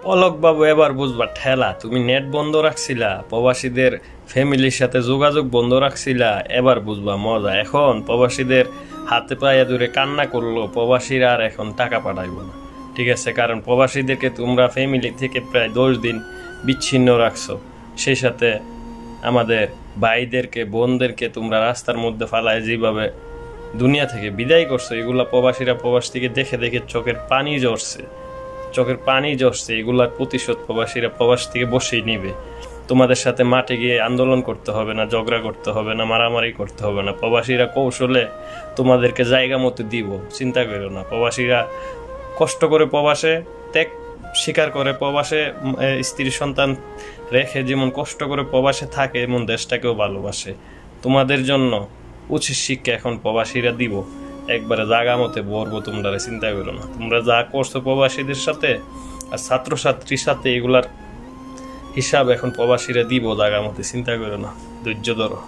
পলক বাবু এবার বুঝবা ঠেলা, তুমি নেট বন্ধ রাখছিলা, প্রবাসীদের ফ্যামিলির সাথে যোগাযোগ বন্ধ রাখছিলা, এবার বুঝবা মজা। এখন প্রবাসীদের হাতে পায়ে ধরে কান্না করলো, প্রবাসীরা আর এখন টাকা পাঠাইব না, ঠিক আছে? কারণ প্রবাসীদেরকে তোমরা ফ্যামিলি থেকে প্রায় 10 দিন বিচ্ছিন্ন রাখছো, সেই সাথে আমাদের ভাইদেরকে বোনদেরকে তোমরা রাস্তার মধ্যে ফালায় যেভাবে দুনিয়া থেকে বিদায় করছো, এগুলা প্রবাসীরা প্রবাস থেকে দেখে দেখে চোখের পানি ঝরছে। এগুলার প্রতিশোধ প্রবাসীরা প্রবাস থেকে বসেই নিবে। তোমাদের সাথে মাঠে গিয়ে আন্দোলন করতে হবে না, ঝগড়া করতে হবে না, মারামারি করতে হবে না। প্রবাসীরা কৌশলে তোমাদেরকে জায়গা মতো দিব, চিন্তা করো না। প্রবাসীরা কষ্ট করে প্রবাসে ত্যাগ স্বীকার করে, প্রবাসে স্ত্রী সন্তান রেখে যেমন কষ্ট করে প্রবাসে থাকে, এমন দেশটাকেও ভালোবাসে। তোমাদের জন্য উচিত শিক্ষা এখন প্রবাসীরা দিব, একবারে জাগা মতে বলবো, তোমরা চিন্তা করো না। তোমরা যা করছো প্রবাসীদের সাথে আর ছাত্রছাত্রীর সাথে, এগুলার হিসাব এখন প্রবাসীরা দিব জাগা মতে, চিন্তা করো না, ধৈর্য ধরো।